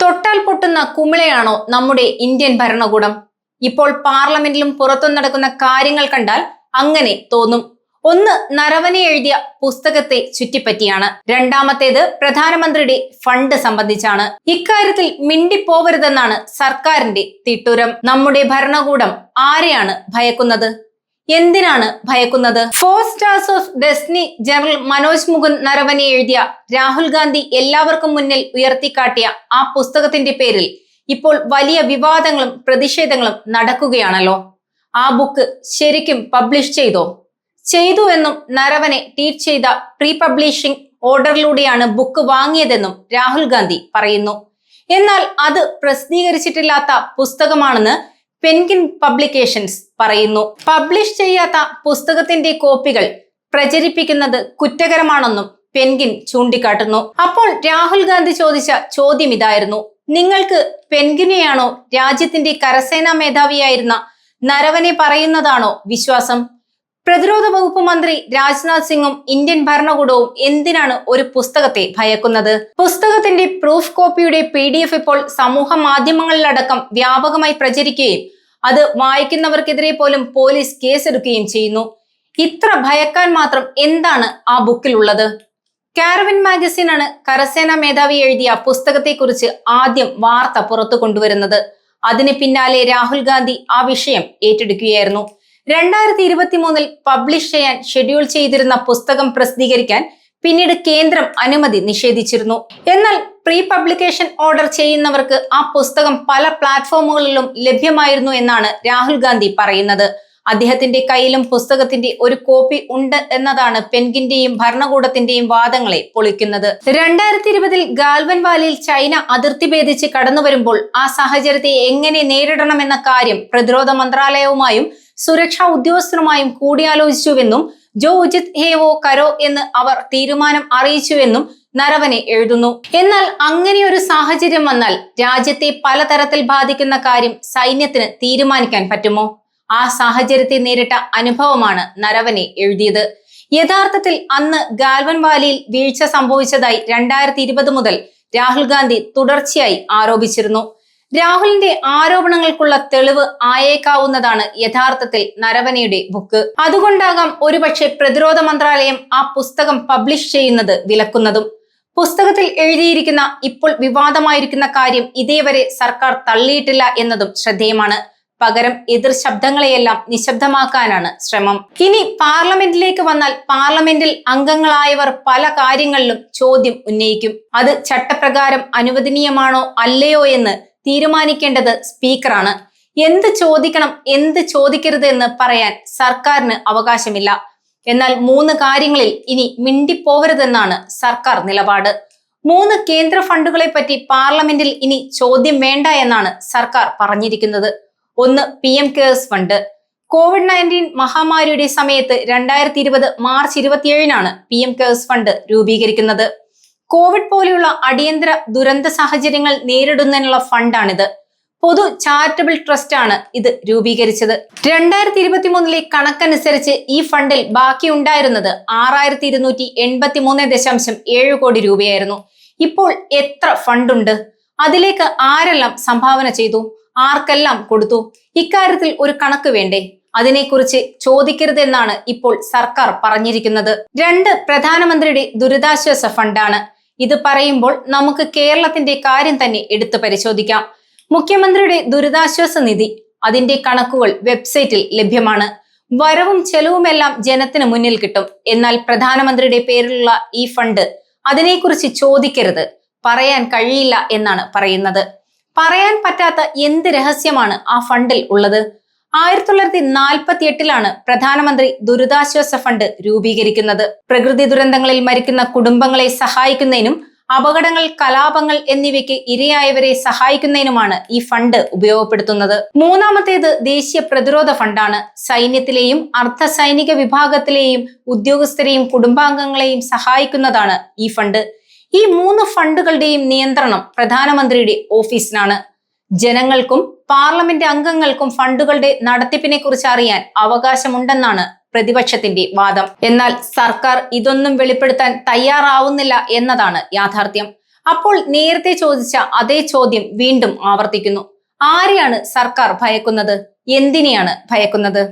തൊട്ടാൽ പൊട്ടുന്ന കുമിളയാണോ നമ്മുടെ ഇന്ത്യൻ ഭരണകൂടം? ഇപ്പോൾ പാർലമെന്റിലും പുറത്തും നടക്കുന്ന കാര്യങ്ങൾ കണ്ടാൽ അങ്ങനെ തോന്നും. ഒന്ന് നരവനെ എഴുതിയ പുസ്തകത്തെ ചുറ്റിപ്പറ്റിയാണ്. രണ്ടാമത്തേത് പ്രധാനമന്ത്രിയുടെ ഫണ്ട് സംബന്ധിച്ചാണ്. ഇക്കാര്യത്തിൽ മിണ്ടിപ്പോവരുതെന്നാണ് സർക്കാരിന്റെ തിട്ടൂരം. നമ്മുടെ ഭരണകൂടം ആരെയാണ് ഭയക്കുന്നത്? എന്തിനാണ് ഭയക്കുന്നത്? 4 stars of destiny general Manoj Mukund Naravane എഴുതിയ രാഹുൽ ഗാന്ധി എല്ലാവർക്കും മുന്നിൽ ഉയർത്തിക്കാട്ടിയ ആ പുസ്തകത്തിന്റെ പേരിൽ ഇപ്പോൾ വലിയ വിവാദങ്ങളും പ്രതിഷേധങ്ങളും നടക്കുകയാണല്ലോ. ആ ബുക്ക് ശരിക്കും പബ്ലിഷ് ചെയ്തു എന്നും നരവനെ ട്വീറ്റ് ചെയ്ത പ്രീ പബ്ലിഷിംഗ് ഓർഡറിലൂടെയാണ് ബുക്ക് വാങ്ങിയതെന്നും രാഹുൽ ഗാന്ധി പറയുന്നു. എന്നാൽ അത് പ്രസിദ്ധീകരിച്ചിട്ടില്ലാത്ത പുസ്തകമാണെന്ന് പെൻഗിൻ പബ്ലിക്കേഷൻസ് പറയുന്നു. പബ്ലിഷ് ചെയ്യാത്ത പുസ്തകത്തിന്റെ കോപ്പികൾ പ്രചരിപ്പിക്കുന്നത് കുറ്റകരമാണെന്നും പെൻഗിൻ ചൂണ്ടിക്കാട്ടുന്നു. അപ്പോൾ രാഹുൽ ഗാന്ധി ചോദിച്ച ചോദ്യം ഇതായിരുന്നു: നിങ്ങൾക്ക് പെൻഗിനെയാണോ രാജ്യത്തിന്റെ കരസേനാ മേധാവിയായിരുന്ന നരവനെ പറയുന്നതാണോ വിശ്വാസം? പ്രതിരോധ വകുപ്പ് മന്ത്രി രാജ്നാഥ് സിംഗും ഇന്ത്യൻ ഭരണകൂടവും എന്തിനാണ് ഒരു പുസ്തകത്തെ ഭയക്കുന്നത്? പുസ്തകത്തിന്റെ പ്രൂഫ് കോപ്പിയുടെ PDF ഇപ്പോൾ സമൂഹ മാധ്യമങ്ങളിലടക്കം വ്യാപകമായി പ്രചരിക്കുകയും അത് വായിക്കുന്നവർക്കെതിരെ പോലും പോലീസ് കേസെടുക്കുകയും ചെയ്യുന്നു. ഇത്ര ഭയക്കാൻ മാത്രം എന്താണ് ആ ബുക്കിലുള്ളത്? കാരവൻ മാഗസിനാണ് കരസേനാ മേധാവി എഴുതിയ പുസ്തകത്തെക്കുറിച്ച് ആദ്യം വാർത്ത പുറത്തു കൊണ്ടുവരുന്നത്. അതിന് പിന്നാലെ രാഹുൽ ഗാന്ധി ആ വിഷയം ഏറ്റെടുക്കുകയായിരുന്നു. 2023 പബ്ലിഷ് ചെയ്യാൻ ഷെഡ്യൂൾ ചെയ്തിരുന്ന പുസ്തകം പ്രസിദ്ധീകരിക്കാൻ പിന്നീട് കേന്ദ്രം അനുമതി നിഷേധിച്ചിരുന്നു. എന്നാൽ പ്രീ പബ്ലിക്കേഷൻ ഓർഡർ ചെയ്യുന്നവർക്ക് ആ പുസ്തകം പല പ്ലാറ്റ്ഫോമുകളിലും ലഭ്യമായിരുന്നു എന്നാണ് രാഹുൽ ഗാന്ധി പറയുന്നത്. അദ്ദേഹത്തിന്റെ കയ്യിലും പുസ്തകത്തിന്റെ ഒരു കോപ്പി ഉണ്ട് എന്നതാണ് പെൻഗിന്റെയും ഭരണകൂടത്തിന്റെയും വാദങ്ങളെ പൊളിക്കുന്നത്. 2020 ഗാൽവൻ വാലിയിൽ ചൈന അതിർത്തി ഭേദിച്ച് കടന്നു വരുമ്പോൾ ആ സാഹചര്യത്തെ എങ്ങനെ നേരിടണമെന്ന കാര്യം പ്രതിരോധ മന്ത്രാലയവുമായും സുരക്ഷാ ഉദ്യോഗസ്ഥരുമായും കൂടിയാലോചിച്ചുവെന്നും ജോ ഉചിത് ഹേവോ കരോ എന്ന് അവർ തീരുമാനം അറിയിച്ചുവെന്നും നരവനെ എഴുതുന്നു. എന്നാൽ അങ്ങനെയൊരു സാഹചര്യം വന്നാൽ രാജ്യത്തെ പലതരത്തിൽ ബാധിക്കുന്ന കാര്യം സൈന്യത്തിന് തീരുമാനിക്കാൻ പറ്റുമോ? ആ സാഹചര്യത്തെ നേരിട്ട അനുഭവമാണ് നരവനെ എഴുതിയത്. യഥാർത്ഥത്തിൽ അന്ന് ഗാൽവൻ വാലിയിൽ വീഴ്ച സംഭവിച്ചതായി 2020 മുതൽ രാഹുൽ ഗാന്ധി തുടർച്ചയായി ആരോപിച്ചിരുന്നു. രാഹുലിന്റെ ആരോപണങ്ങൾക്കുള്ള തെളിവ് ആയേക്കാവുന്നതാണ് യഥാർത്ഥത്തിൽ നരവനെയുടെ ബുക്ക്. അതുകൊണ്ടാകാം ഒരുപക്ഷെ പ്രതിരോധ മന്ത്രാലയം ആ പുസ്തകം പബ്ലിഷ് ചെയ്യുന്നത് വിലക്കുന്നതും. പുസ്തകത്തിൽ എഴുതിയിരിക്കുന്ന ഇപ്പോൾ വിവാദമായിരിക്കുന്ന കാര്യം ഇതേവരെ സർക്കാർ തള്ളിയിട്ടില്ല എന്നതും ശ്രദ്ധേയമാണ്. പകരം എതിർ ശബ്ദങ്ങളെയെല്ലാം നിശബ്ദമാക്കാനാണ് ശ്രമം. ഇനി പാർലമെന്റിലേക്ക് വന്നാൽ പാർലമെന്റിൽ അംഗങ്ങളായവർ പല കാര്യങ്ങളിലും ചോദ്യം ഉന്നയിക്കും. അത് ചട്ടപ്രകാരം അനുവദനീയമാണോ അല്ലയോ എന്ന് തീരുമാനിക്കേണ്ടത് സ്പീക്കറാണ്. എന്ത് ചോദിക്കണം എന്ത് ചോദിക്കരുത് എന്ന് പറയാൻ സർക്കാരിന് അവകാശമില്ല. എന്നാൽ 3 കാര്യങ്ങളിൽ ഇനി മിണ്ടിപ്പോവരുതെന്നാണ് സർക്കാർ നിലപാട്. 3 കേന്ദ്ര ഫണ്ടുകളെ പറ്റി പാർലമെന്റിൽ ഇനി ചോദ്യം വേണ്ട എന്നാണ് സർക്കാർ പറഞ്ഞിരിക്കുന്നത്. ഒന്ന് PM കെയർസ് ഫണ്ട്. COVID-19 മഹാമാരിയുടെ സമയത്ത് 2020 മാർച്ച് 27-നാണ് PM കെയർസ് ഫണ്ട് രൂപീകരിക്കുന്നത്. കോവിഡ് പോലെയുള്ള അടിയന്തര ദുരന്ത സാഹചര്യങ്ങൾ നേരിടുന്നതിനുള്ള ഫണ്ടാണിത്. പൊതു ചാരിറ്റബിൾ ട്രസ്റ്റ് ആണ് ഇത് രൂപീകരിച്ചത്. 2023 കണക്കനുസരിച്ച് ഈ ഫണ്ടിൽ ബാക്കിയുണ്ടായിരുന്നത് 6283.7 കോടി രൂപയായിരുന്നു. ഇപ്പോൾ എത്ര ഫണ്ടുണ്ട്? അതിലേക്ക് ആരെല്ലാം സംഭാവന ചെയ്തു? ആർക്കെല്ലാം കൊടുത്തു? ഇക്കാര്യത്തിൽ ഒരു കണക്ക് വേണ്ടേ? അതിനെക്കുറിച്ച് ചോദിക്കരുതെന്നാണ് ഇപ്പോൾ സർക്കാർ പറഞ്ഞിരിക്കുന്നത്. 2 പ്രധാനമന്ത്രിയുടെ ദുരിതാശ്വാസ ഫണ്ടാണ്. ഇത് പറയുമ്പോൾ നമുക്ക് കേരളത്തിന്റെ കാര്യം തന്നെ എടുത്തു പരിശോധിക്കാം. മുഖ്യമന്ത്രിയുടെ ദുരിതാശ്വാസ നിധി, അതിന്റെ കണക്കുകൾ വെബ്സൈറ്റിൽ ലഭ്യമാണ്. വരവും ചെലവുമെല്ലാം ജനത്തിന് മുന്നിൽ കിട്ടും. എന്നാൽ പ്രധാനമന്ത്രിയുടെ പേരിലുള്ള ഈ ഫണ്ട്, അതിനെക്കുറിച്ച് ചോദിക്കരുത്, പറയാൻ കഴിയില്ല എന്നാണ് പറയുന്നത്. പറയാൻ പറ്റാത്ത എന്ത് രഹസ്യമാണ് ആ ഫണ്ടിൽ ഉള്ളത്? 1948-ലാണ് പ്രധാനമന്ത്രി ദുരിതാശ്വാസ ഫണ്ട് രൂപീകരിക്കുന്നത്. പ്രകൃതി ദുരന്തങ്ങളിൽ മരിക്കുന്ന കുടുംബങ്ങളെ സഹായിക്കുന്നതിനും അപകടങ്ങൾ, കലാപങ്ങൾ എന്നിവയ്ക്ക് ഇരയായവരെ സഹായിക്കുന്നതിനുമാണ് ഈ ഫണ്ട് ഉപയോഗപ്പെടുത്തുന്നത്. 3-മത്തേത് ദേശീയ പ്രതിരോധ ഫണ്ടാണ്. സൈന്യത്തിലെയും അർദ്ധ സൈനിക വിഭാഗത്തിലെയും ഉദ്യോഗസ്ഥരെയും കുടുംബാംഗങ്ങളെയും സഹായിക്കുന്നതാണ് ഈ ഫണ്ട്. ഈ 3 ഫണ്ടുകളുടെയും നിയന്ത്രണം പ്രധാനമന്ത്രിയുടെ ഓഫീസിനാണ്. ജനങ്ങൾക്കും പാർലമെന്റ് അംഗങ്ങൾക്കും ഫണ്ടുകളുടെ നടത്തിപ്പിനെ കുറിച്ച് അറിയാൻ അവകാശമുണ്ടെന്നാണ് പ്രതിപക്ഷത്തിന്റെ വാദം. എന്നാൽ സർക്കാർ ഇതൊന്നും വെളിപ്പെടുത്താൻ തയ്യാറാവുന്നില്ല എന്നതാണ് യാഥാർത്ഥ്യം. അപ്പോൾ നേരത്തെ ചോദിച്ച അതേ ചോദ്യം വീണ്ടും ആവർത്തിക്കുന്നു. ആരെയാണ് സർക്കാർ ഭയക്കുന്നത്? എന്തിനെയാണ് ഭയക്കുന്നത്?